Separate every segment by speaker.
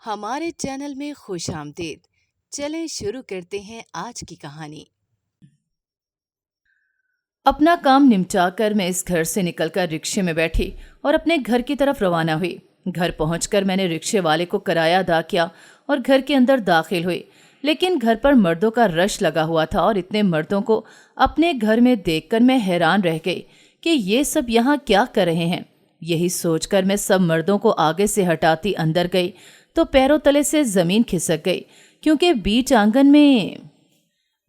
Speaker 1: ہمارے چینل میں خوش آمدید۔ چلیں شروع کرتے ہیں آج کی کہانی۔
Speaker 2: اپنا کام نمٹا کر میں اس گھر سے نکل کر رکشے میں بیٹھی اور اپنے گھر کی طرف روانہ ہوئی۔ گھر پہنچ کر میں نے رکشے والے کو کرایہ ادا کیا اور گھر کے اندر داخل ہوئی، لیکن گھر پر مردوں کا رش لگا ہوا تھا اور اتنے مردوں کو اپنے گھر میں دیکھ کر میں حیران رہ گئی کہ یہ سب یہاں کیا کر رہے ہیں۔ یہی سوچ کر میں سب مردوں کو آگے سے ہٹاتی اندر گئی تو پیروں تلے سے زمین کھسک گئی، کیونکہ بیچ آنگن میں…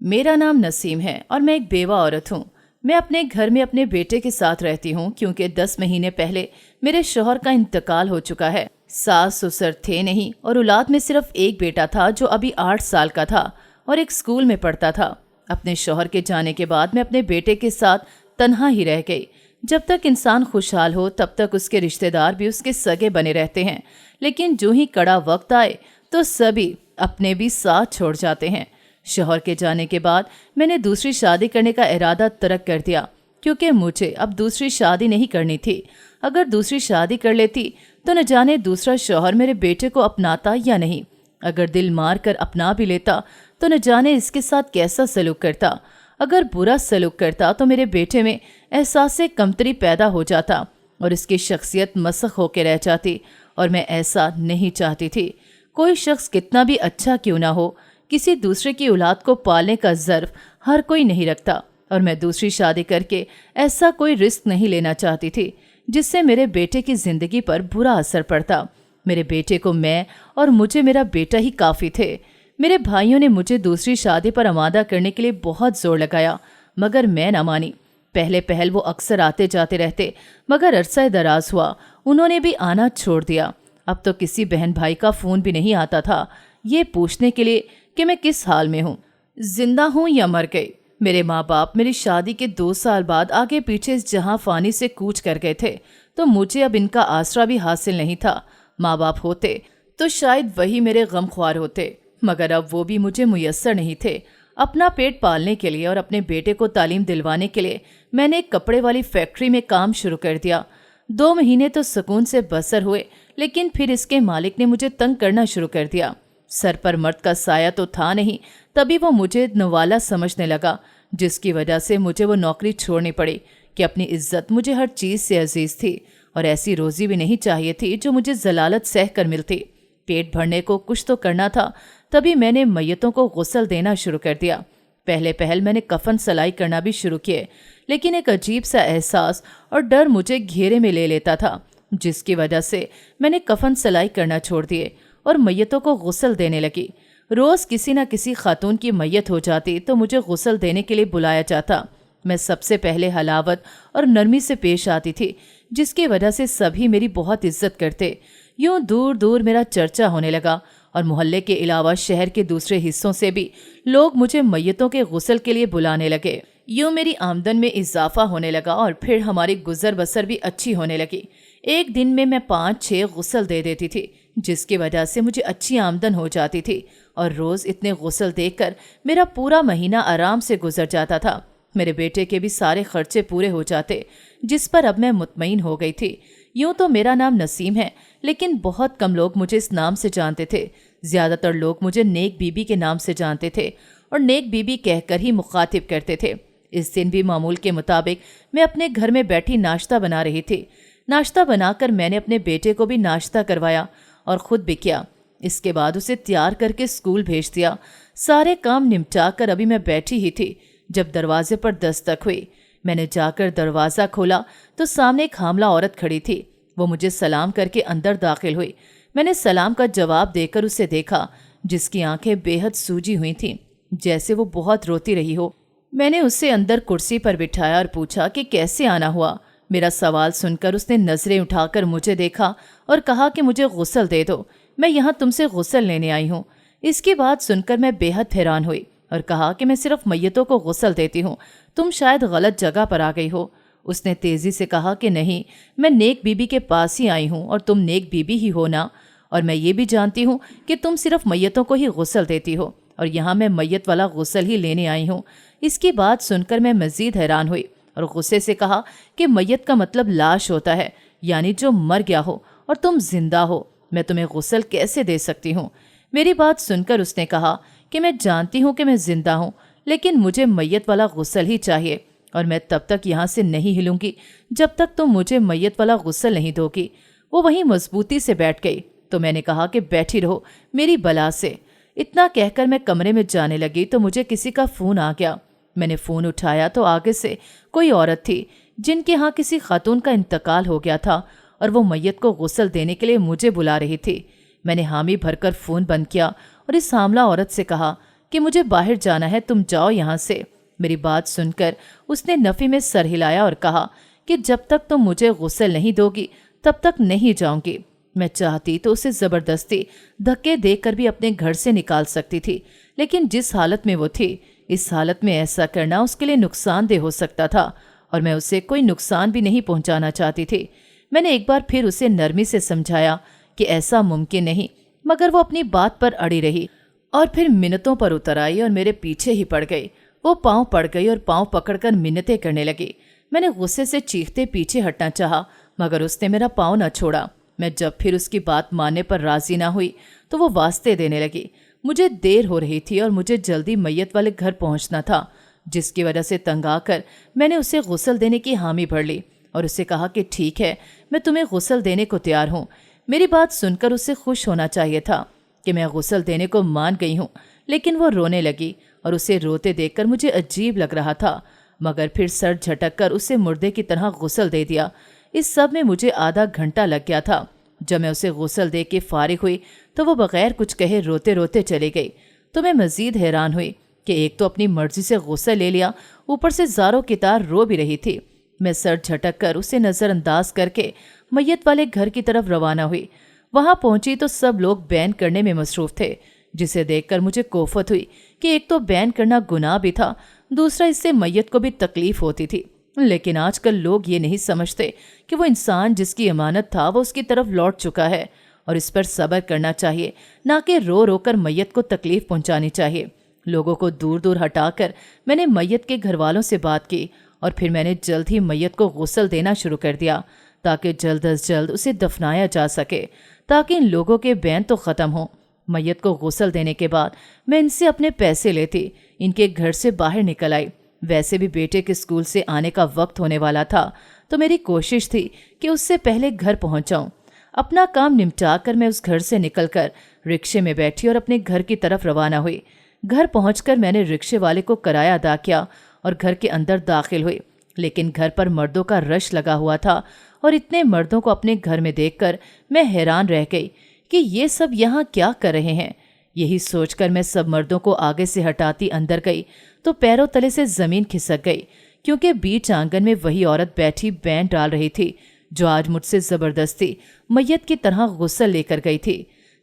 Speaker 2: میرا نام نسیم ہے اور میں ایک بیوہ عورت ہوں۔ میں اپنے گھر میں اپنے بیٹے کے ساتھ رہتی ہوں، کیونکہ 10 مہینے پہلے میرے شوہر کا انتقال ہو چکا ہے۔ ساس سسر تھے نہیں اور اولاد میں صرف ایک بیٹا تھا جو ابھی 8 سال کا تھا اور ایک اسکول میں پڑھتا تھا۔ اپنے شوہر کے جانے کے بعد میں اپنے بیٹے کے ساتھ تنہا ہی رہ گئی۔ جب تک انسان خوشحال ہو تب تک اس کے رشتہ دار بھی اس کے سگے بنے رہتے ہیں، لیکن جو ہی کڑا وقت آئے تو سبھی اپنے بھی ساتھ چھوڑ جاتے ہیں۔ شوہر کے جانے کے بعد میں نے دوسری شادی کرنے کا ارادہ ترک کر دیا، کیونکہ مجھے اب دوسری شادی نہیں کرنی تھی۔ اگر دوسری شادی کر لیتی تو نہ جانے دوسرا شوہر میرے بیٹے کو اپناتا یا نہیں۔ اگر دل مار کر اپنا بھی لیتا تو نہ جانے اس کے ساتھ کیسا سلوک کرتا۔ اگر برا سلوک کرتا تو میرے بیٹے میں احساس کمتری پیدا ہو جاتا اور اس کی شخصیت مسخ ہو کے رہ جاتی، اور میں ایسا نہیں چاہتی تھی۔ کوئی شخص کتنا بھی اچھا کیوں نہ ہو، کسی دوسرے کی اولاد کو پالنے کا ظرف ہر کوئی نہیں رکھتا، اور میں دوسری شادی کر کے ایسا کوئی رسک نہیں لینا چاہتی تھی جس سے میرے بیٹے کی زندگی پر برا اثر پڑتا۔ میرے بیٹے کو میں اور مجھے میرا بیٹا ہی کافی تھے۔ میرے بھائیوں نے مجھے دوسری شادی پر آمادہ کرنے کے لیے بہت زور لگایا، مگر میں نہ مانی۔ پہل وہ اکثر آتے جاتے رہتے، مگر عرصہ دراز ہوا انہوں نے بھی آنا چھوڑ دیا۔ اب تو کسی بہن بھائی کا فون بھی نہیں آتا تھا یہ پوچھنے کے لیے کہ میں کس حال میں ہوں، زندہ ہوں یا مر گئی۔ میرے ماں باپ میری شادی کے 2 سال بعد آگے پیچھے اس جہاں فانی سے کوچ کر گئے تھے، تو مجھے اب ان کا آسرا بھی حاصل نہیں تھا۔ ماں باپ ہوتے تو شاید وہی میرے غم خوار ہوتے، مگر اب وہ بھی مجھے میسر نہیں تھے۔ اپنا پیٹ پالنے کے لیے اور اپنے بیٹے کو تعلیم دلوانے کے لیے میں نے ایک کپڑے والی فیکٹری میں کام شروع کر دیا۔ 2 مہینے تو سکون سے بسر ہوئے، لیکن پھر اس کے مالک نے مجھے تنگ کرنا شروع کر دیا۔ سر پر مرد کا سایہ تو تھا نہیں، تبھی وہ مجھے نوالا سمجھنے لگا، جس کی وجہ سے مجھے وہ نوکری چھوڑنی پڑی کہ اپنی عزت مجھے ہر چیز سے عزیز تھی، اور ایسی روزی بھی نہیں چاہیے تھی جو مجھے ذلالت سہ کر ملتی۔ پیٹ بھرنے کو کچھ تو کرنا تھا، تبھی میں نے میتوں کو غسل دینا شروع کر دیا۔ پہل میں نے کفن سلائی کرنا بھی شروع کیے، لیکن ایک عجیب سا احساس اور ڈر مجھے گھیرے میں لے لیتا تھا، جس کی وجہ سے میں نے کفن سلائی کرنا چھوڑ دیے اور میتوں کو غسل دینے لگی۔ روز کسی نہ کسی خاتون کی میت ہو جاتی تو مجھے غسل دینے کے لیے بلایا جاتا۔ میں سب سے پہلے حلاوت اور نرمی سے پیش آتی تھی، جس کی وجہ سے سبھی میری بہت عزت کرتے۔ یوں دور دور میرا چرچا ہونے لگا، اور محلے کے علاوہ شہر کے دوسرے حصوں سے بھی لوگ مجھے میتوں کے غسل کے لیے بلانے لگے۔ یوں میری آمدن میں اضافہ ہونے لگا اور پھر ہماری گزر بسر بھی اچھی ہونے لگی۔ ایک دن میں 5-6 غسل دے دیتی تھی، جس کی وجہ سے مجھے اچھی آمدن ہو جاتی تھی، اور روز اتنے غسل دے کر میرا پورا مہینہ آرام سے گزر جاتا تھا۔ میرے بیٹے کے بھی سارے خرچے پورے ہو جاتے، جس پر اب میں مطمئن ہو گئی تھی۔ یوں تو میرا نام نسیم ہے، لیکن بہت کم لوگ مجھے اس نام سے جانتے تھے۔ زیادہ تر لوگ مجھے نیک بی بی کے نام سے جانتے تھے اور نیک بی بی کہہ کر ہی مخاطب کرتے تھے۔ اس دن بھی معمول کے مطابق میں اپنے گھر میں بیٹھی ناشتہ بنا رہی تھی۔ ناشتہ بنا کر میں نے اپنے بیٹے کو بھی ناشتہ کروایا اور خود بھی کیا۔ اس کے بعد اسے تیار کر کے اسکول بھیج دیا۔ سارے کام نمٹا کر ابھی میں بیٹھی ہی تھی جب دروازے پر دستک ہوئی۔ میں نے جا کر دروازہ کھولا تو سامنے ایک حاملہ عورت کھڑی تھی۔ وہ مجھے سلام کر کے اندر داخل ہوئی۔ میں نے سلام کا جواب دے کر اسے دیکھا، جس کی آنکھیں بے حد سوجی ہوئی تھیں، جیسے وہ بہت روتی رہی ہو۔ میں نے اسے اندر کرسی پر بٹھایا اور پوچھا کہ کیسے آنا ہوا۔ میرا سوال سن کر اس نے نظریں اٹھا کر مجھے دیکھا اور کہا کہ مجھے غسل دے دو، میں یہاں تم سے غسل لینے آئی ہوں۔ اس کی بات سن کر میں بے حد حیران ہوئی اور کہا کہ میں صرف میتوں کو غسل دیتی ہوں، تم شاید غلط جگہ پر آ گئی ہو۔ اس نے تیزی سے کہا کہ نہیں، میں نیک بی بی کے پاس ہی آئی ہوں اور تم نیک بی بی ہی ہو نا، اور میں یہ بھی جانتی ہوں کہ تم صرف میتوں کو ہی غسل دیتی ہو، اور یہاں میں میت والا غسل ہی لینے آئی ہوں۔ اس کی بات سن کر میں مزید حیران ہوئی اور غصے سے کہا کہ میت کا مطلب لاش ہوتا ہے، یعنی جو مر گیا ہو، اور تم زندہ ہو۔ मैं तुम्हें गुस्ल कैसे दे सकती हूँ। मेरी बात सुनकर उसने कहा कि मैं जानती हूँ कि मैं जिंदा हूँ, लेकिन मुझे मैयत वाला गुस्ल ही चाहिए और मैं तब तक यहाँ से नहीं हिलूंगी जब तक तुम मुझे मैयत वाला गुस्ल नहीं दोगी। वो वहीं मजबूती से बैठ गई तो मैंने कहा कि बैठी रहो मेरी बला से। इतना कहकर मैं कमरे में जाने लगी तो मुझे किसी का फ़ोन आ गया। मैंने फ़ोन उठाया तो आगे से कोई औरत थी जिनके यहाँ किसी खातून का इंतकाल हो गया था और वो मैयत को गुस्ल देने के लिए मुझे बुला रही थी। मैंने हामी भरकर फ़ोन बंद किया और इस हामला औरत से कहा कि मुझे बाहर जाना है, तुम जाओ यहाँ से। मेरी बात सुनकर उसने नफ़ी में सर हिलाया और कहा कि जब तक तुम मुझे गुस्ल नहीं दोगी तब तक नहीं जाऊंगी। मैं चाहती तो उसे ज़बरदस्ती धक्के देकर भी अपने घर से निकाल सकती थी, लेकिन जिस हालत में वो थी, इस हालत में ऐसा करना उसके लिए नुकसानदेह हो सकता था और मैं उसे कोई नुकसान भी नहीं पहुंचाना चाहती थी। मैंने एक बार फिर उसे नरमी से समझाया कि ऐसा मुमकिन नहीं, मगर वो अपनी बात पर अड़ी रही और फिर मिन्नतों पर उतर आई और मेरे पीछे ही पड़ गई। वो पाँव पड़ गई और पाँव पकड़कर मिन्नतें करने लगी। मैंने गुस्से से चीखते पीछे हटना चाहा, मगर उसने मेरा पाँव न छोड़ा। मैं जब फिर उसकी बात मानने पर राजी ना हुई तो वो वास्ते देने लगी। मुझे देर हो रही थी और मुझे जल्दी मैयत वाले घर पहुंचना था, जिसकी वजह से तंग आकर मैंने उसे गुस्ल देने की हामी भर ली और उसे कहा कि ठीक है, मैं तुम्हें गुस्ल देने को तैयार हूँ। मेरी बात सुनकर उसे खुश होना चाहिए था कि मैं गुस्ल देने को मान गई हूँ, लेकिन वो रोने लगी और उसे रोते देखकर मुझे अजीब लग रहा था, मगर फिर सर झटक कर उसे मुर्दे की तरह गुस्ल दे दिया। इस सब में मुझे आधा घंटा लग गया था। जब मैं उसे गुस्ल दे के फारिग हुई तो वो बगैर कुछ कहे रोते रोते चली गई। तो मैं मज़ीद हैरान हुई कि एक तो अपनी मर्जी से गुस्सा ले लिया, ऊपर से ज़ारो की तार रो भी रही थी। मैं सर झटक कर उसे नज़रअंदाज करके मैयत वाले घर की तरफ रवाना हुई। वहां पहुंची तो सब लोग बैन करने में मसरूफ़ थे, जिसे देखकर मुझे कोफत हुई कि एक तो बैन करना गुनाह भी था, दूसरा इससे मैयत को भी तकलीफ होती थी। लेकिन आजकल लोग ये नहीं समझते कि वो इंसान जिसकी अमानत था वो उसकी तरफ लौट चुका है और इस पर सब्र करना चाहिए, ना कि रो रो कर मैयत को तकलीफ पहुंचानी चाहिए। लोगों को दूर दूर हटाकर मैंने मैयत के घर वालों से बात की और फिर मैंने जल्द ही मैयत को गुस्ल देना शुरू कर दिया ताकि जल्द अज जल्द उसे दफनाया जा सके, ताकि इन लोगों के बैन तो ख़त्म हो। मैयत को गुस्ल देने के बाद मैं इनसे अपने पैसे लेती इनके घर से बाहर निकल आई। वैसे भी बेटे के स्कूल से आने का वक्त होने वाला था, तो मेरी कोशिश थी कि उससे पहले घर पहुंच जाऊं। अपना काम निपटा कर मैं उस घर से निकलकर रिक्शे में बैठी और अपने घर की तरफ रवाना हुई। घर पहुंचकर मैंने रिक्शे वाले को किराया अदा किया और घर के अंदर दाखिल हुई, लेकिन घर पर मर्दों का रश लगा हुआ था और इतने मर्दों को अपने घर में देखकर मैं हैरान रह गई कि ये सब यहाँ क्या कर रहे हैं। यही सोचकर मैं सब मर्दों को आगे से हटाती अंदर गई तो पैरों तले से जमीन खिसक गई, क्योंकि बीच आंगन में वही औरत बैठी बैंड डाल रही थी जो आज मुझसे जबरदस्ती मैयत की तरह गुस्सा लेकर गई थी।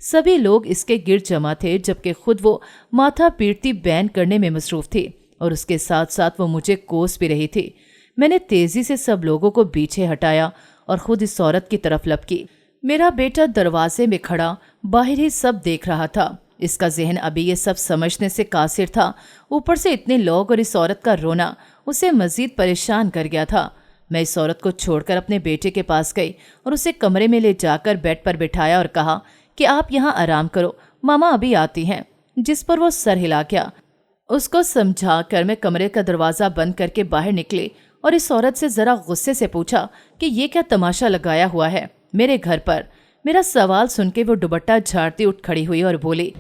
Speaker 2: सभी लोग इसके गिर्द जमा थे, जबकि खुद वो माथा पीटती बैंड करने में मसरूफ थी और उसके साथ साथ वो मुझे कोस भी रही थी। मैंने तेजी से सब लोगों को पीछे हटाया और खुद इस औरत की तरफ लपकी। मेरा बेटा दरवाजे में खड़ा बाहर ही सब देख रहा था। इसका जहन अभी ये सब समझने से कासिर था, ऊपर से इतने लोग और इस औरत का रोना उसे मजीद परेशान कर गया था। मैं इस औरत को छोड़कर अपने बेटे के पास गई और उसे कमरे में ले जाकर बेड पर बिठाया और कहा कि आप यहाँ आराम करो, मामा अभी आती हैं। जिस पर वो सर हिला गया। उसको समझाकर मैं कमरे का दरवाज़ा बंद करके बाहर निकली और इस औरत से ज़रा गुस्से से पूछा कि ये क्या तमाशा लगाया हुआ है मेरे घर पर। मेरा सवाल सुन के वो दुपट्टा झाड़ती उठ खड़ी हुई और बोली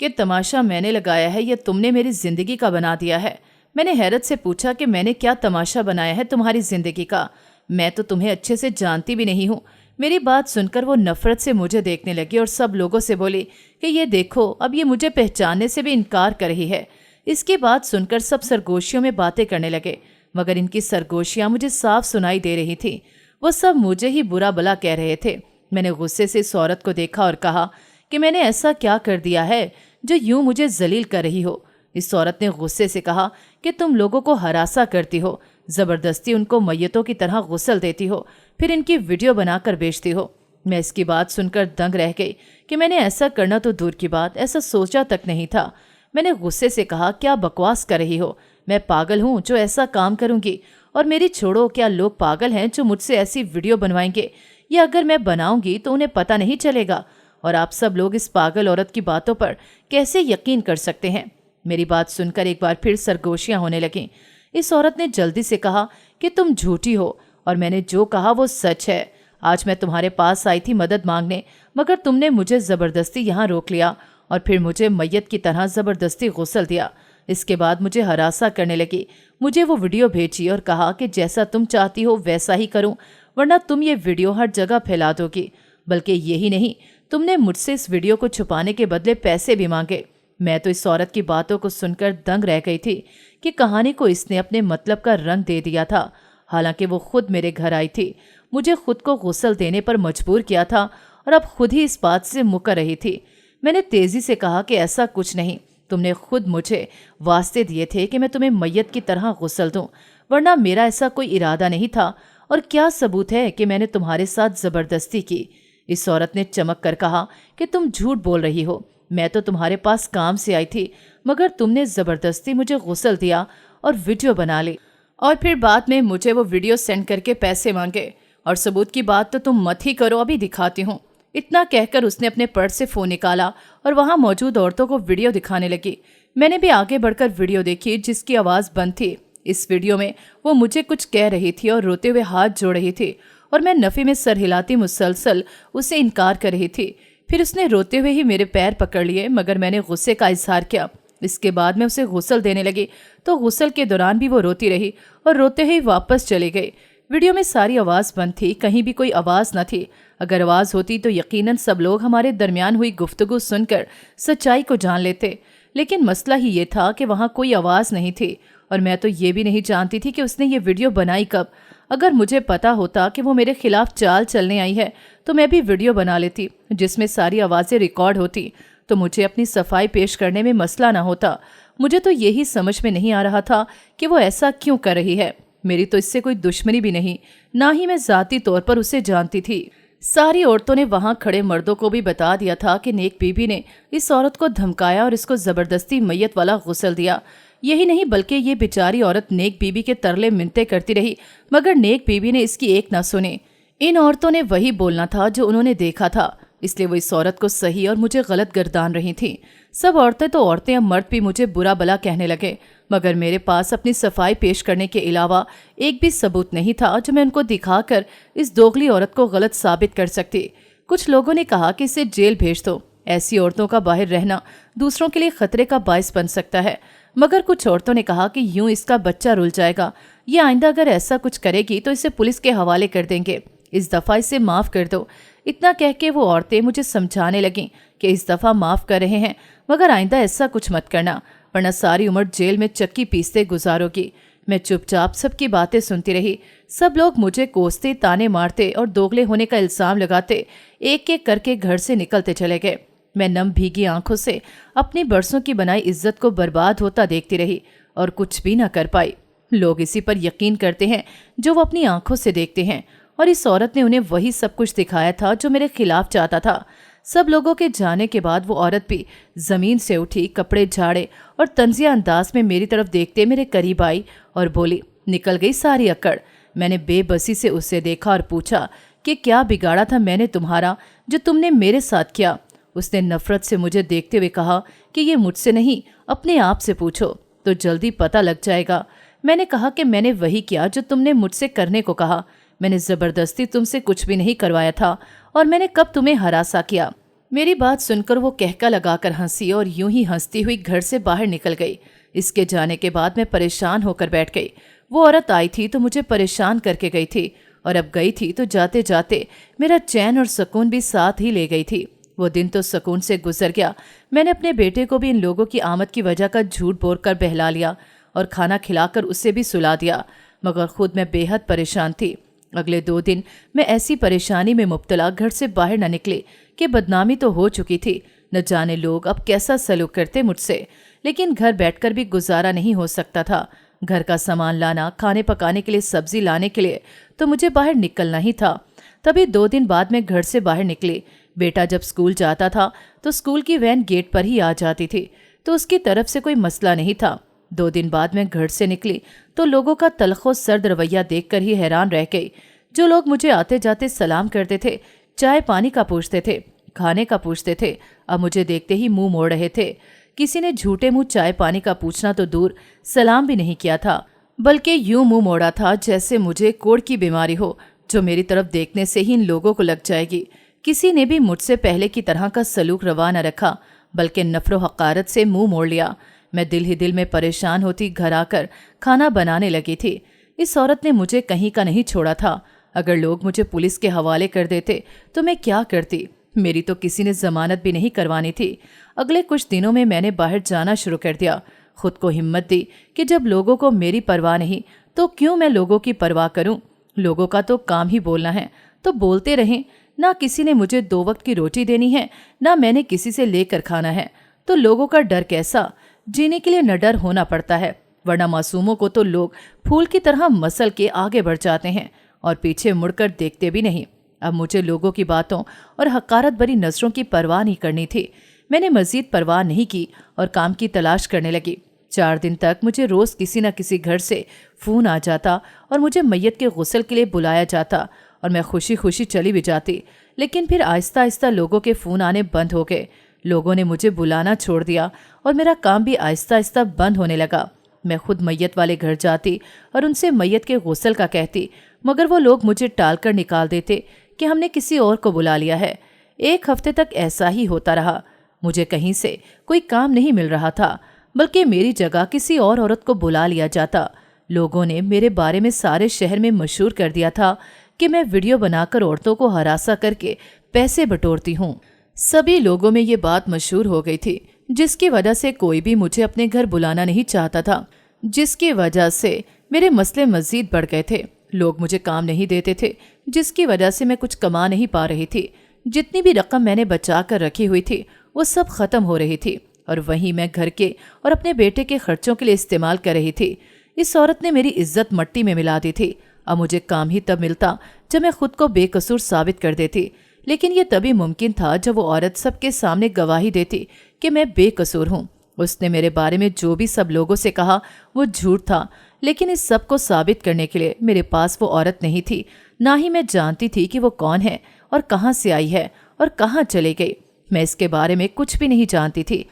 Speaker 2: कि तमाशा मैंने लगाया है या तुमने मेरी ज़िंदगी का बना दिया है। मैंने हैरत से पूछा कि मैंने क्या तमाशा बनाया है तुम्हारी ज़िंदगी का, मैं तो तुम्हें अच्छे से जानती भी नहीं हूँ। मेरी बात सुनकर वो नफ़रत से मुझे देखने लगी और सब लोगों से बोली कि ये देखो, अब ये मुझे पहचानने से भी इनकार कर रही है। इसकी बात सुनकर सब सरगोशियों में बातें करने लगे, मगर इनकी सरगोशियाँ मुझे साफ सुनाई दे रही थी। वो सब मुझे ही बुरा भला कह रहे थे। मैंने गुस्से से इस औरत को देखा और कहा कि मैंने ऐसा क्या कर दिया है जो यूं मुझे जलील कर रही हो। इस औरत ने गुस्से से कहा कि तुम लोगों को हरासा करती हो, ज़बरदस्ती उनको मैयतों की तरह गुस्ल देती हो, फिर इनकी वीडियो बनाकर बेचती हो। मैं इसकी बात सुनकर दंग रह गई कि मैंने ऐसा करना तो दूर की बात, ऐसा सोचा तक नहीं था। मैंने गुस्से से कहा, क्या बकवास कर रही हो, मैं पागल हूँ जो ऐसा काम करूँगी? और मेरी छोड़ो, क्या लोग पागल हैं जो मुझसे ऐसी वीडियो बनवाएंगे? या अगर मैं बनाऊंगी तो उन्हें पता नहीं चलेगा? اور آپ سب لوگ اس پاگل عورت کی باتوں پر کیسے یقین کر سکتے ہیں؟ میری بات سن کر ایک بار پھر سرگوشیاں ہونے لگیں۔ اس عورت نے جلدی سے کہا کہ تم جھوٹی ہو اور میں نے جو کہا وہ سچ ہے۔ آج میں تمہارے پاس آئی تھی مدد مانگنے، مگر تم نے مجھے زبردستی یہاں روک لیا اور پھر مجھے میت کی طرح زبردستی غسل دیا۔ اس کے بعد مجھے ہراساں کرنے لگی، مجھے وہ ویڈیو بھیجی اور کہا کہ جیسا تم چاہتی ہو ویسا ہی کروں، ورنہ تم یہ ویڈیو ہر جگہ پھیلا دو گی۔ بلکہ یہی نہیں، تم نے مجھ سے اس ویڈیو کو چھپانے کے بدلے پیسے بھی مانگے۔ میں تو اس عورت کی باتوں کو سن کر دنگ رہ گئی تھی کہ کہانی کو اس نے اپنے مطلب کا رنگ دے دیا تھا۔ حالانکہ وہ خود میرے گھر آئی تھی، مجھے خود کو غسل دینے پر مجبور کیا تھا اور اب خود ہی اس بات سے مکر رہی تھی۔ میں نے تیزی سے کہا کہ ایسا کچھ نہیں، تم نے خود مجھے واسطے دیے تھے کہ میں تمہیں میت کی طرح غسل دوں، ورنہ میرا ایسا کوئی ارادہ نہیں تھا، اور کیا ثبوت ہے کہ میں نے تمہارے ساتھ زبردستی کی؟ اس عورت نے چمک کر کہا کہ تم جھوٹ بول رہی ہو، میں تو تمہارے پاس کام سے آئی تھی، مگر تم نے زبردستی مجھے غسل دیا اور ویڈیو بنا لی، اور پھر بعد میں مجھے وہ ویڈیو سینڈ کر کے پیسے مانگے، اور ثبوت کی بات تو تم مت ہی کرو، ابھی دکھاتی ہوں۔ اتنا کہہ کر اس نے اپنے پرس سے فون نکالا اور وہاں موجود عورتوں کو ویڈیو دکھانے لگی۔ میں نے بھی آگے بڑھ کر ویڈیو دیکھی جس کی آواز بند تھی۔ اس ویڈیو میں وہ مجھے کچھ کہہ رہی تھی اور روتے ہوئے ہاتھ جوڑ رہی تھی، اور میں نفی میں سر ہلاتی مسلسل اسے انکار کر رہی تھی۔ پھر اس نے روتے ہوئے ہی میرے پیر پکڑ لیے، مگر میں نے غصے کا اظہار کیا۔ اس کے بعد میں اسے غسل دینے لگی تو غسل کے دوران بھی وہ روتی رہی اور روتے ہی واپس چلی گئی۔ ویڈیو میں ساری آواز بند تھی، کہیں بھی کوئی آواز نہ تھی۔ اگر آواز ہوتی تو یقیناً سب لوگ ہمارے درمیان ہوئی گفتگو سن کر سچائی کو جان لیتے، لیکن مسئلہ ہی یہ تھا کہ وہاں کوئی آواز نہیں تھی، اور میں تو یہ بھی نہیں جانتی تھی کہ اس نے یہ ویڈیو بنائی کب۔ اگر مجھے پتا ہوتا کہ وہ میرے خلاف چال چلنے آئی ہے تو میں بھی ویڈیو بنا لیتی جس میں ساری آوازیں ریکارڈ ہوتی، تو مجھے اپنی صفائی پیش کرنے میں مسئلہ نہ ہوتا۔ مجھے تو یہی سمجھ میں نہیں آ رہا تھا کہ وہ ایسا کیوں کر رہی ہے۔ میری تو اس سے کوئی دشمنی بھی نہیں، نہ ہی میں ذاتی طور پر اسے جانتی تھی۔ ساری عورتوں نے وہاں کھڑے مردوں کو بھی بتا دیا تھا کہ نیک بی بی نے اس عورت کو دھمکایا اور اس کو زبردستی میت والا غسل دیا۔ یہی نہیں بلکہ یہ بیچاری عورت نیک بی بی کے ترلے منتیں کرتی رہی، مگر نیک بی بی نے اس کی ایک نہ سنی۔ ان عورتوں نے وہی بولنا تھا جو انہوں نے دیکھا تھا، اس لیے وہ اس عورت کو صحیح اور مجھے غلط گردان رہی تھیں۔ سب عورتیں تو عورتیں اب مرد بھی مجھے برا بلا کہنے لگے، مگر میرے پاس اپنی صفائی پیش کرنے کے علاوہ ایک بھی ثبوت نہیں تھا جو میں ان کو دکھا کر اس دوغلی عورت کو غلط ثابت کر سکتی۔ کچھ لوگوں نے کہا کہ اسے جیل بھیج دو، ایسی عورتوں کا باہر رہنا دوسروں کے لیے خطرے کا باعث بن سکتا ہے، مگر کچھ عورتوں نے کہا کہ یوں اس کا بچہ رل جائے گا، یہ آئندہ اگر ایسا کچھ کرے گی تو اسے پولیس کے حوالے کر دیں گے، اس دفعہ اسے معاف کر دو۔ اتنا کہہ کے وہ عورتیں مجھے سمجھانے لگیں کہ اس دفعہ معاف کر رہے ہیں، مگر آئندہ ایسا کچھ مت کرنا، ورنہ ساری عمر جیل میں چکی پیستے گزارو گی۔ میں چپ چاپ سب کی باتیں سنتی رہی۔ سب لوگ مجھے کوستے، تانے مارتے اور دوغلے ہونے کا الزام لگاتے ایک ایک کر کے گھر سے نکلتے چلے گئے۔ میں نم بھیگی آنکھوں سے اپنی برسوں کی بنائی عزت کو برباد ہوتا دیکھتی رہی اور کچھ بھی نہ کر پائی۔ لوگ اسی پر یقین کرتے ہیں جو وہ اپنی آنکھوں سے دیکھتے ہیں، اور اس عورت نے انہیں وہی سب کچھ دکھایا تھا جو میرے خلاف چاہتا تھا۔ سب لوگوں کے جانے کے بعد وہ عورت بھی زمین سے اٹھی، کپڑے جھاڑے اور طنزیہ انداز میں میری طرف دیکھتے میرے قریب آئی اور بولی، نکل گئی ساری اکڑ۔ میں نے بے بسی سے اسے دیکھا اور پوچھا کہ کیا بگاڑا تھا میں نے تمہارا جو تم نے میرے ساتھ کیا؟ اس نے نفرت سے مجھے دیکھتے ہوئے کہا کہ یہ مجھ سے نہیں، اپنے آپ سے پوچھو تو جلدی پتہ لگ جائے گا۔ میں نے کہا کہ میں نے وہی کیا جو تم نے مجھ سے کرنے کو کہا، میں نے زبردستی تم سے کچھ بھی نہیں کروایا تھا، اور میں نے کب تمہیں ہراساں کیا؟ میری بات سن کر وہ کہکا لگا کر ہنسی اور یوں ہی ہنستی ہوئی گھر سے باہر نکل گئی۔ اس کے جانے کے بعد میں پریشان ہو کر بیٹھ گئی۔ وہ عورت آئی تھی تو مجھے پریشان کر کے گئی تھی، اور اب گئی تھی تو جاتے جاتے میرا چین اور سکون بھی ساتھ ہی لے گئی تھی۔ وہ دن تو سکون سے گزر گیا۔ میں نے اپنے بیٹے کو بھی ان لوگوں کی آمد کی وجہ کا جھوٹ بول کر بہلا لیا اور کھانا کھلا کر اسے بھی سلا دیا، مگر خود میں بے حد پریشان تھی۔ اگلے 2 دن میں ایسی پریشانی میں مبتلا گھر سے باہر نہ نکلی کہ بدنامی تو ہو چکی تھی، نہ جانے لوگ اب کیسا سلوک کرتے مجھ سے، لیکن گھر بیٹھ کر بھی گزارا نہیں ہو سکتا تھا۔ گھر کا سامان لانا، کھانے پکانے کے لیے سبزی لانے کے لیے تو مجھے باہر نکلنا ہی تھا۔ تبھی 2 دن بعد میں گھر سے باہر نکلی۔ بیٹا جب اسکول جاتا تھا تو اسکول کی وین گیٹ پر ہی آ جاتی تھی، تو اس کی طرف سے کوئی مسئلہ نہیں تھا۔ 2 دن بعد میں گھر سے نکلی تو لوگوں کا تلخ و سرد رویہ دیکھ کر ہی حیران رہ گئی۔ جو لوگ مجھے آتے جاتے سلام کرتے تھے، چائے پانی کا پوچھتے تھے، खाने का पूछते थे, अब मुझे देखते ही मुंह मोड़ रहे थे। किसी ने झूठे मुंह चाय पानी का पूछना तो दूर, सलाम भी नहीं किया था, बल्कि यूं मुंह मोड़ा था जैसे मुझे कोढ़ की बीमारी हो, जो मेरी तरफ देखने से ही इन लोगों को लग जाएगी। किसी ने भी मुझसे पहले की तरह का सलूक रवा न रखा, बल्कि नफरो हकारत से मुंह मोड़ लिया। मैं दिल ही दिल में परेशान होती घर आकर खाना बनाने लगी थी। इस औरत ने मुझे कहीं का नहीं छोड़ा था। अगर लोग मुझे पुलिस के हवाले कर देते तो मैं क्या करती? मेरी तो किसी ने जमानत भी नहीं करवानी थी। अगले कुछ दिनों में मैंने बाहर जाना शुरू कर दिया। खुद को हिम्मत दी कि जब लोगों को मेरी परवाह नहीं तो क्यों मैं लोगों की परवाह करूं। लोगों का तो काम ही बोलना है, तो बोलते रहें। ना किसी ने मुझे 2 वक्त की रोटी देनी है, ना मैंने किसी से लेकर खाना है, तो लोगों का डर कैसा? जीने के लिए न डर होना पड़ता है, वरना मासूमों को तो लोग फूल की तरह मसल के आगे बढ़ जाते हैं और पीछे मुड़कर देखते भी नहीं। अब मुझे लोगों की बातों और हकारत भरी नजरों की परवाह नहीं करनी थी। मैंने मजीद परवाह नहीं की और काम की तलाश करने लगी। 4 दिन तक मुझे रोज किसी न किसी घर से फोन आ जाता और मुझे मैयत के गुस्ल के लिए बुलाया जाता और मैं खुशी खुशी चली भी जाती। लेकिन फिर आहिस्ता आहिस्ता लोगों के फ़ोन आने बंद हो गए। लोगों ने मुझे बुलाना छोड़ दिया और मेरा काम भी आहिस्ता आहिस्ता बंद होने लगा। मैं खुद मैयत वाले घर जाती और उनसे मैयत के गुस्ल का कहती, मगर वो लोग मुझे टालकर निकाल देते कि हमने किसी और को बुला लिया है। 1 हफ्ते तक ऐसा ही होता रहा। मुझे कहीं से कोई काम नहीं मिल रहा था, बल्कि मेरी जगह किसी और औरत को बुला लिया जाता। लोगों ने मेरे बारे में सारे शहर में मशहूर कर दिया था कि मैं वीडियो बनाकर औरतों को हरासा करके पैसे बटोरती हूँ। सभी लोगों में ये बात मशहूर हो गई थी, जिसकी वजह से कोई भी मुझे अपने घर बुलाना नहीं चाहता था, जिसकी वजह से मेरे मसले मजीद बढ़ गए थे। लोग मुझे काम नहीं देते थे, जिसकी वजह से मैं कुछ कमा नहीं पा रही थी। जितनी भी रकम मैंने बचा कर रखी हुई थी वो सब खत्म हो रही थी और वहीं मैं घर के और अपने बेटे के खर्चों के लिए इस्तेमाल कर रही थी। इस औरत ने मेरी इज्जत मट्टी में मिला दी थी। अब मुझे काम ही तब मिलता जब मैं खुद को बेकसूर साबित कर देती, लेकिन ये तभी मुमकिन था जब वो औरत सबके सामने गवाही देती कि मैं बेकसूर हूँ। उसने मेरे बारे में जो भी सब लोगों से कहा वो झूठ था, लेकिन इस सब को साबित करने के लिए मेरे पास वो औरत नहीं थी। ना ही मैं जानती थी कि वो कौन है और कहाँ से आई है और कहाँ चली गई। मैं इसके बारे में कुछ भी नहीं जानती थी।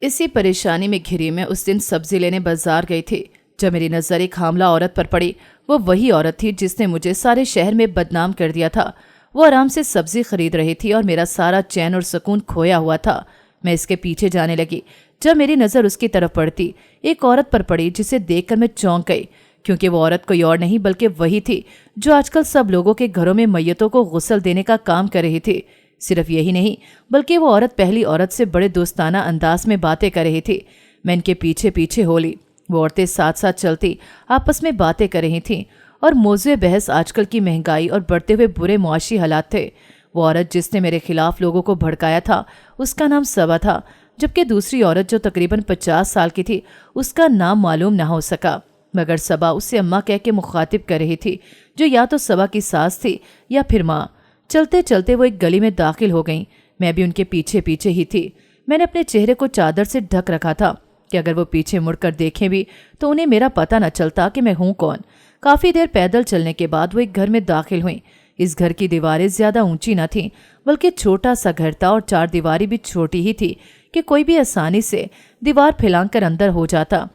Speaker 2: इसी परेशानी में घिरी मैं उस दिन सब्जी लेने बाजार गई थी। जब मेरी नज़र एक हामला औरत पर पड़ी, वो वही औरत थी जिसने मुझे सारे शहर में बदनाम कर दिया था। वो आराम से सब्जी खरीद रही थी और मेरा सारा चैन और सुकून खोया हुआ था। मैं इसके पीछे जाने लगी। जब मेरी नज़र उसकी तरफ पड़ती, एक औरत पर पड़ी जिसे देखकर मैं चौंक गई, क्योंकि वो औरत कोई और नहीं बल्कि वही थी जो आजकल सब लोगों के घरों में मैयतों को गुस्ल देने का काम कर रही थी। सिर्फ यही नहीं, बल्कि वो औरत पहली औरत से बड़े दोस्ताना अंदाज में बातें कर रही थी। मैं इनके पीछे पीछे हो ली। वो औरतें साथ साथ चलती आपस में बातें कर रही थीं और मौज़ूए बहस आजकल की महंगाई और बढ़ते हुए बुरे मुआशी हालात थे। वो औरत जिसने मेरे खिलाफ लोगों को भड़काया था, उसका नाम सबा था, जबकि दूसरी औरत जो तकरीबन 50 साल की थी, उसका नाम मालूम ना हो सका। मगर सबा उससे अम्मा कह के मुखातिब कर रही थी, जो या तो सबा की सास थी या फिर माँ। चलते चलते वो एक गली में दाखिल हो गईं। मैं भी उनके पीछे पीछे ही थी। मैंने अपने चेहरे को चादर से ढक रखा था कि अगर वो पीछे मुड़कर देखें भी तो उन्हें मेरा पता न चलता कि मैं हूँ कौन। काफ़ी देर पैदल चलने के बाद वो एक घर में दाखिल हुई। इस घर की दीवारें ज़्यादा ऊंची न थीं, बल्कि छोटा सा घर था और 4 दीवारें भी छोटी ही थी कि कोई भी आसानी से दीवार फैलाकर अंदर हो जाता।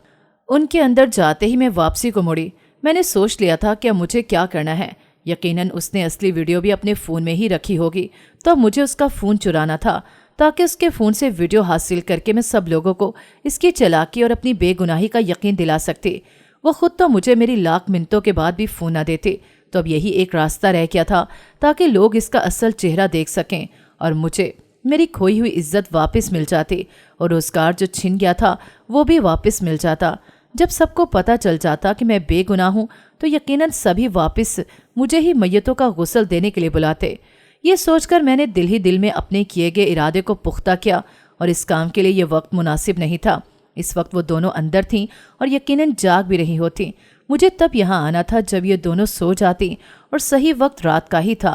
Speaker 2: उनके अंदर जाते ही मैं वापसी को मुड़ी। मैंने सोच लिया था कि अब मुझे क्या करना है। यकीनन उसने असली वीडियो भी अपने फ़ोन में ही रखी होगी, तो अब मुझे उसका फ़ोन चुराना था ताकि उसके फ़ोन से वीडियो हासिल करके मैं सब लोगों को इसकी चालाकी और अपनी बेगुनाही का यकीन दिला सकती। वो खुद तो मुझे मेरी लाख मिनटों के बाद भी फ़ोन न देते, तो अब यही एक रास्ता रह गया था ताकि लोग इसका असल चेहरा देख सकें और मुझे मेरी खोई हुई इज्जत वापस मिल जाती और रोज़गार जो छिन गया था वो भी वापस मिल जाता। जब सबको पता चल जाता कि मैं बेगुनाह हूँ तो यकीनन सभी वापस मुझे ही मैयतों का गुस्ल देने के लिए बुलाते। ये सोचकर मैंने दिल ही दिल में अपने किए गए इरादे को पुख्ता किया और इस काम के लिए ये वक्त मुनासिब नहीं था। इस वक्त वो दोनों अंदर थीं और यकीनन जाग भी रही होती। मुझे तब यहाँ आना था जब ये दोनों सो जाती और सही वक्त रात का ही था।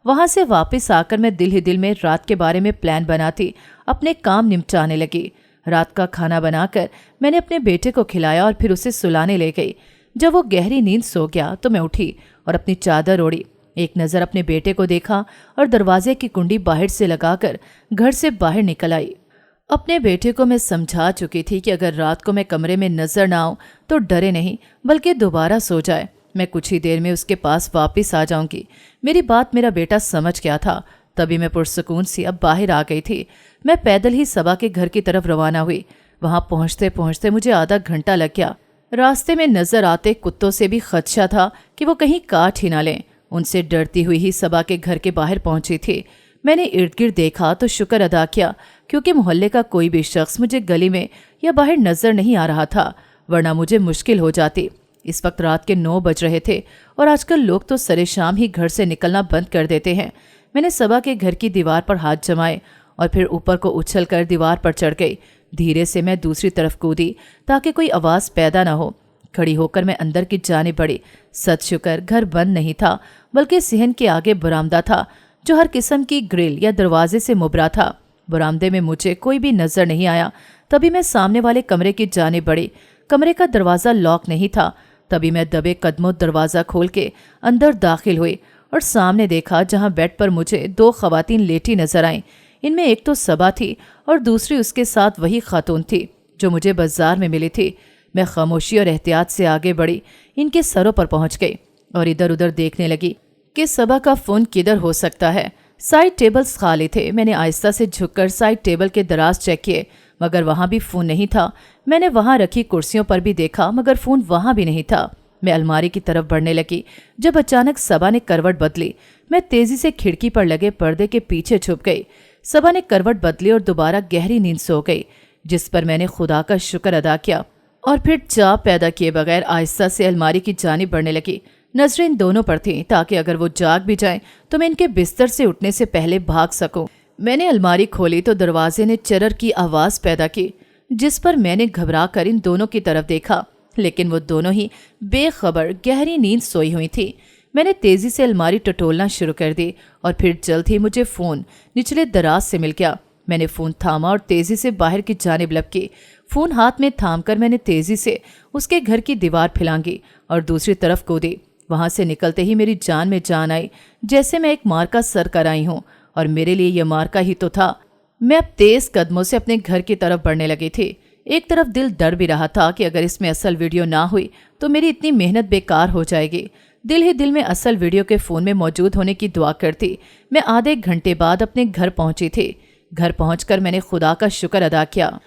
Speaker 2: वहाँ से वापस आकर मैं दिल ही दिल में रात के बारे में प्लान बनाती अपने काम निपटाने लगी। रात का खाना बनाकर मैंने अपने बेटे को खिलाया और फिर उसे सुलाने ले गई। जब वो गहरी नींद सो गया तो मैं उठी और अपनी चादर ओढ़ी। एक नज़र अपने बेटे को देखा और दरवाजे की कुंडी बाहर से लगाकर घर से बाहर निकल आई। अपने बेटे को मैं समझा चुकी थी कि अगर रात को मैं कमरे में नजर ना आऊं तो डरे नहीं बल्कि दोबारा सो जाए। मैं कुछ ही देर में उसके पास वापस आ जाऊंगी। मेरी बात मेरा बेटा समझ गया था। तभी मैं पुरसकून सी अब बाहर आ गई थी। मैं पैदल ही सबा के घर की तरफ रवाना हुई। वहां पहुंचते पहुंचते मुझे आधा घंटा लग गया। रास्ते में नजर आते कुत्तों से भी खदशा था कि वो कहीं काट ही ना लें। उनसे डरती हुई ही सबा के घर के बाहर पहुंची थी। मैंने इर्द गिर्द देखा तो शुक्र अदा किया क्योंकि मोहल्ले का कोई भी शख्स मुझे गली में या बाहर नजर नहीं आ रहा था, वरना मुझे मुश्किल हो जाती। इस वक्त रात के 9 बज रहे थे और आजकल लोग तो सरे शाम ही घर से निकलना बंद कर देते हैं। मैंने सबा के घर की दीवार पर हाथ जमाए और फिर ऊपर को उछलकर दीवार पर चढ़ गई। धीरे से मैं दूसरी तरफ कूदी ताकि कोई आवाज पैदा न हो। खड़ी होकर मैं अंदर की जानिब बढ़ी। सच शुक्र घर बंद नहीं था बल्कि सिहन के आगे बरामदा था जो हर किस्म की ग्रिल या दरवाजे से मुबरा था। बरामदे में मुझे कोई भी नजर नहीं आया। तभी मैं सामने वाले कमरे की जानिब बढ़ी। कमरे का दरवाजा लॉक नहीं था। तभी मैं दबे कदमों दरवाजा खोल के अंदर दाखिल हुई और सामने देखा जहां बेड पर मुझे 2 खवातीन लेटी नजर आईं। इनमें एक तो सबा थी और दूसरी उसके साथ वही खातून थी जो मुझे बाजार में मिली थी। मैं खामोशी और एहतियात से आगे बढ़ी, इनके सरों पर पहुंच गई और इधर उधर देखने लगी कि सबा का फोन किधर हो सकता है। साइड टेबल्स खाली थे। मैंने आहिस्ता से झुककर साइड टेबल के दराज चेक किए मगर वहां भी फोन नहीं था। मैंने वहां रखी कुर्सियों पर भी देखा मगर फोन वहां भी नहीं था। मैं अलमारी की तरफ बढ़ने लगी जब अचानक सबा ने करवट बदली। मैं तेजी से खिड़की पर लगे पर्दे के पीछे छुप गई। सबा ने करवट बदली और दोबारा गहरी नींद सो गई, जिस पर मैंने खुदा का शुक्र अदा किया और फिर चाप पैदा किए बगैर आहिस्ता से अलमारी की जानिब बढ़ने लगी। नजरें इन दोनों पर थीं ताकि अगर वो जाग भी जाएं तो मैं इनके बिस्तर से उठने से पहले भाग सकूं। मैंने अलमारी खोली तो दरवाजे ने चरर की आवाज पैदा की, जिस पर मैंने घबरा कर इन दोनों की तरफ देखा, लेकिन वो दोनों ही बेखबर गहरी नींद सोई हुई थी। मैंने तेजी से अलमारी टटोलना शुरू कर दी और फिर जल्द ही मुझे फोन निचले दराज से मिल गया। मैंने फोन थामा और तेजी से बाहर की जानिब लपकी। फोन हाथ में थामकर मैंने तेजी से उसके घर की दीवार फिलांगी और दूसरी तरफ कूदी। वहां से निकलते ही मेरी जान में जान आई, जैसे मैं एक मार का सर कर आई हूं और मेरे लिए यह मार का ही तो था। मैं अब तेज कदमों से अपने घर की तरफ बढ़ने लगी थी। एक तरफ दिल डर भी रहा था कि अगर इसमें असल वीडियो ना हुई तो मेरी इतनी मेहनत बेकार हो जाएगी। दिल ही दिल में असल वीडियो के फोन में मौजूद होने की दुआ करती। मैं आधे घंटे बाद अपने घर पहुंची थी। घर पहुंचकर मैंने खुदा का शुक्र अदा किया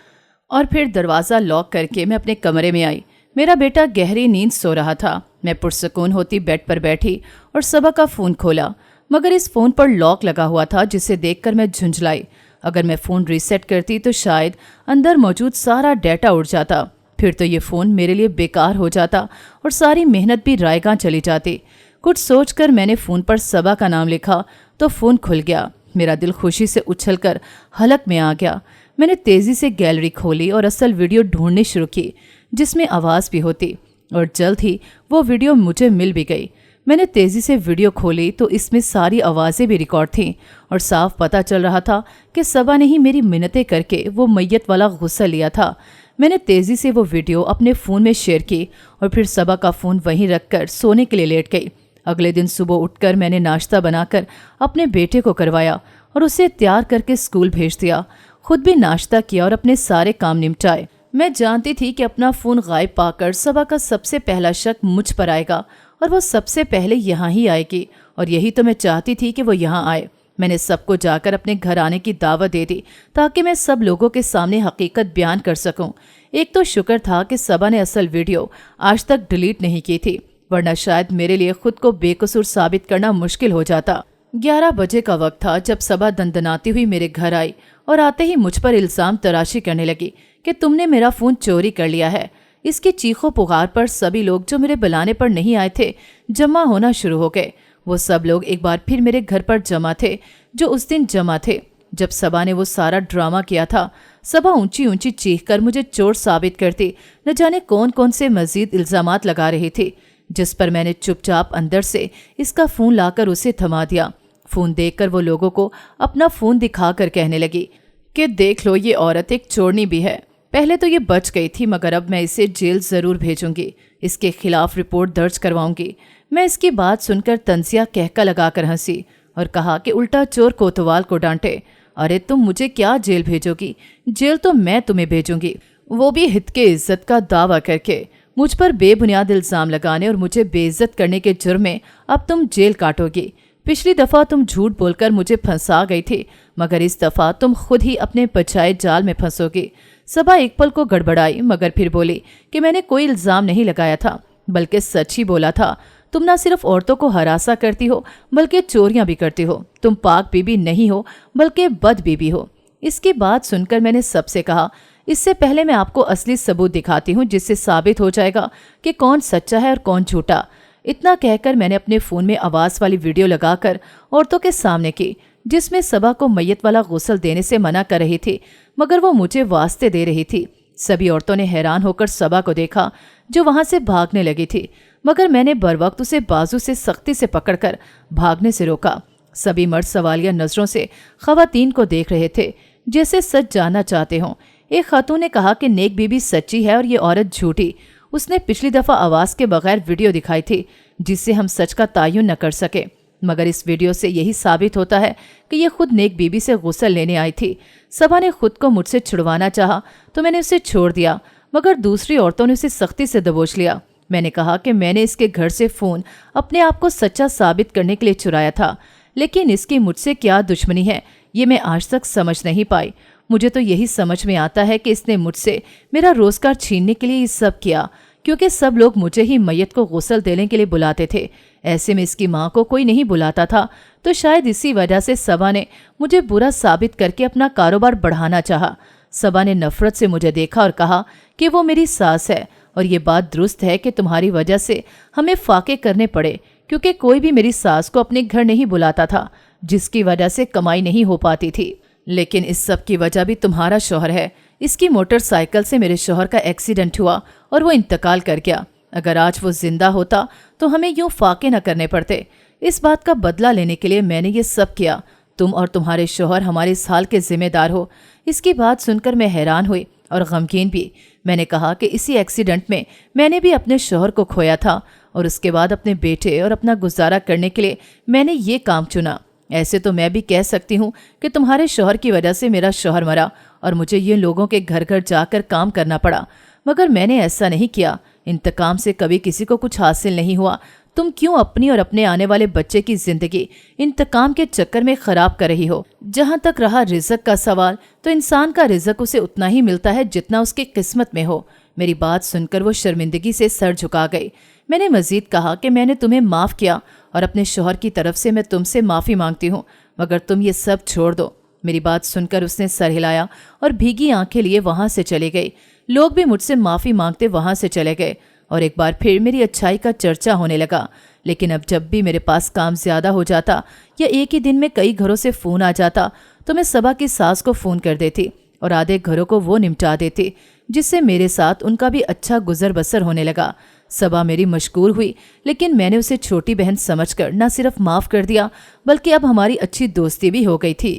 Speaker 2: और फिर दरवाज़ा लॉक करके मैं अपने कमरे में आई। मेरा बेटा गहरी नींद सो रहा था। मैं पुरसकून होती बेड पर बैठी और सबा का फ़ोन खोला, मगर इस फ़ोन पर लॉक लगा हुआ था, जिसे देखकर मैं झुंझलाई। अगर मैं फ़ोन रीसेट करती तो शायद अंदर मौजूद सारा डाटा उड़ जाता। फिर तो ये फ़ोन मेरे लिए बेकार हो जाता और सारी मेहनत भी रायगां चली जाती। कुछ सोचकर मैंने फ़ोन पर सबा का नाम लिखा तो फ़ोन खुल गया। मेरा दिल खुशी से उछलकर हलक में आ गया। मैंने तेज़ी से गैलरी खोली और असल वीडियो ढूंढनी शुरू की, जिसमें आवाज़ भी होती, और जल्द ही वो वीडियो मुझे मिल भी गई। मैंने तेज़ी से वीडियो खोली तो इसमें सारी आवाज़ें भी रिकॉर्ड थीं और साफ पता चल रहा था कि सबा ने ही मेरी मिन्नतें करके वो मैयत वाला गुस्सा लिया था। मैंने तेज़ी से वो वीडियो अपने फ़ोन में शेयर की और फिर सबा का फ़ोन वहीं रखकर सोने के लिए लेट गई। अगले दिन सुबह उठकर मैंने नाश्ता बनाकर अपने बेटे को करवाया और उसे तैयार करके स्कूल भेज दिया। खुद भी नाश्ता किया और अपने सारे काम निपटाए। मैं जानती थी कि अपना फ़ोन गायब पाकर सबा का सबसे पहला शक मुझ पर आएगा और वो सबसे पहले यहाँ ही आएगी, और यही तो मैं चाहती थी कि वो यहाँ आए। मैंने सबको जाकर अपने घर आने की दावत दे दी ताकि मैं सब लोगों के सामने हकीकत बयान कर सकूं। एक तो शुक्र था कि सबा ने असल वीडियो आज तक डिलीट नहीं की थी, वरना शायद मेरे लिए खुद को बेकसूर साबित करना मुश्किल हो जाता। 11 बजे का वक्त था जब सबा दंदनाती हुई मेरे घर आई और आते ही मुझ पर इल्ज़ाम तराशी करने लगी कि तुमने मेरा फ़ोन चोरी कर लिया है। इसकी चीखों पुकार पर सभी लोग जो मेरे बुलाने पर नहीं आए थे जमा होना शुरू हो गए। वो सब लोग एक बार फिर मेरे घर पर जमा थे, जो उस दिन जमा थे जब सबा ने वो सारा ड्रामा किया था। सबा ऊंची ऊंची चीख कर मुझे चोर साबित करती न जाने कौन कौन से मजीद इल्ज़ामात लगा रही थी, जिस पर मैंने चुपचाप अंदर से इसका फ़ोन लाकर उसे थमा दिया। फ़ोन देखकर वो लोगों को अपना फ़ोन दिखाकर कहने लगी कि देख लो, ये औरत एक चोरनी भी है। पहले तो ये बच गई थी, मगर अब मैं इसे जेल ज़रूर भेजूंगी। इसके खिलाफ रिपोर्ट दर्ज करवाऊंगी। मैं इसकी बात सुनकर तंजिया कहका लगाकर हंसी और कहा कि उल्टा चोर कोतवाल को डांटे। अरे तुम मुझे क्या जेल भेजोगी? जेल तो मैं तुम्हें भेजूंगी, वो भी हित के इज्जत का दावा करके। मुझ पर बेबुनियाद इल्जाम लगाने और मुझे बेइज्जत करने के जुर्म में अब तुम जेल काटोगी। पिछली दफा तुम झूठ बोलकर मुझे फंसा गई थी, मगर इस दफा तुम खुद ही अपने बचाए जाल में फंसोगी। सबा एक पल को गड़बड़ाई मगर फिर बोली कि मैंने कोई इल्जाम नहीं लगाया था, बल्कि सच ही बोला था। तुम ना सिर्फ औरतों को हरासा करती हो बल्कि चोरियां भी करती हो। तुम पाक बीबी नहीं हो बल्कि बद बीबी हो। इसकी बात सुनकर मैंने सबसे कहा, इससे पहले मैं आपको असली सबूत दिखाती हूँ जिससे साबित हो जाएगा कि कौन सच्चा है और कौन झूठा। इतना कहकर मैंने अपने फ़ोन में आवाज़ वाली वीडियो लगाकर औरतों के सामने की, जिसमें सबा को मैयत वाला गुस्ल देने से मना कर रही थी, मगर वो मुझे वास्ते दे रही थी। सभी औरतों ने हैरान होकर सबा को देखा जो वहां से भागने लगी थी, मगर मैंने बरवक्त उसे बाजू से सख्ती से पकड़कर भागने से रोका। सभी मर्द सवालिया नजरों से खवातीन को देख रहे थे जैसे सच जानना चाहते हों। एक खातून ने कहा कि नेक बीबी सच्ची है और ये औरत झूठी। उसने पिछली दफा आवाज के बगैर वीडियो दिखाई थी जिससे हम सच का तायुन न कर सके, मगर इस वीडियो से यही साबित होता है कि ये खुद नेक बीबी से गुस्ल लेने आई थी। सबा ने खुद को मुझसे छुड़वाना चाहा तो मैंने उसे छोड़ दिया, मगर दूसरी औरतों ने उसे सख्ती से दबोच लिया। मैंने कहा कि मैंने इसके घर से फ़ोन अपने आप को सच्चा साबित करने के लिए चुराया था, लेकिन इसकी मुझसे क्या दुश्मनी है ये मैं आज तक समझ नहीं पाई। मुझे तो यही समझ में आता है कि इसने मुझसे मेरा रोजगार छीनने के लिए ये सब किया, क्योंकि सब लोग मुझे ही मैयत को गुस्ल देने के लिए बुलाते थे। ऐसे में इसकी माँ को कोई नहीं बुलाता था, तो शायद इसी वजह से सबा ने मुझे बुरा साबित करके अपना कारोबार बढ़ाना चाहा। सबा ने नफरत से मुझे देखा और कहा कि वो मेरी सास है और ये बात दुरुस्त है कि तुम्हारी वजह से हमें फाके करने पड़े, क्योंकि कोई भी मेरी सास को अपने घर नहीं बुलाता था, जिसकी वजह से कमाई नहीं हो पाती थी। लेकिन इस सब की वजह भी तुम्हारा शौहर है। इसकी मोटरसाइकिल से मेरे शौहर का एक्सीडेंट हुआ और वो इंतकाल कर गया। अगर आज वो जिंदा होता तो हमें यूं फाके न करने पड़ते। इस बात का बदला लेने के लिए मैंने ये सब किया। तुम और तुम्हारे शौहर हमारे इस हाल के जिम्मेदार हो। इसकी बात सुनकर मैं हैरान हुई और गमगीन भी। मैंने कहा कि इसी एक्सीडेंट में मैंने भी अपने शौहर को खोया था और उसके बाद अपने बेटे और अपना गुजारा करने के लिए मैंने ये काम चुना। ऐसे तो मैं भी कह सकती हूँ कि तुम्हारे शौहर की वजह से मेरा शौहर मरा और मुझे ये लोगों के घर घर जाकर काम करना पड़ा, मगर मैंने ऐसा नहीं किया। इंतकाम से कभी किसी को कुछ हासिल नहीं हुआ। तुम क्यों अपनी और अपने आने वाले बच्चे की जिंदगी इंतकाम के चक्कर में खराब कर रही हो? जहाँ तक रहा रिज़्क का सवाल, तो इंसान का रिज़्क उसे उतना ही मिलता है जितना उसकी किस्मत में हो। मेरी बात सुनकर वो शर्मिंदगी से सर झुका गई। मैंने मजीद कहा कि मैंने तुम्हें माफ़ किया और अपने शौहर की तरफ से मैं तुमसे माफ़ी मांगती हूँ, मगर तुम ये सब छोड़ दो। मेरी बात सुनकर उसने सर हिलाया और भीगी आंखें लिए वहाँ से चली गई। लोग भी मुझसे माफ़ी मांगते वहाँ से चले गए और एक बार फिर मेरी अच्छाई का चर्चा होने लगा। लेकिन अब जब भी मेरे पास काम ज़्यादा हो जाता या एक ही दिन में कई घरों से फ़ोन आ जाता तो मैं सबा की सास को फ़ोन कर देती और आधे घरों को वो निपटा देती, जिससे मेरे साथ उनका भी अच्छा गुजर बसर होने लगा। सबा मेरी मशकूर हुई, लेकिन मैंने उसे छोटी बहन समझकर न सिर्फ माफ़ कर दिया बल्कि अब हमारी अच्छी दोस्ती भी हो गई थी।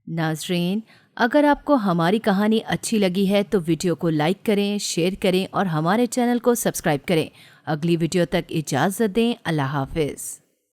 Speaker 2: नाज़रीन, अगर आपको हमारी कहानी अच्छी लगी है तो वीडियो को लाइक करें, शेयर करें और हमारे चैनल को सब्सक्राइब करें। अगली वीडियो तक इजाज़त दें। अल्लाह हाफ़िज़।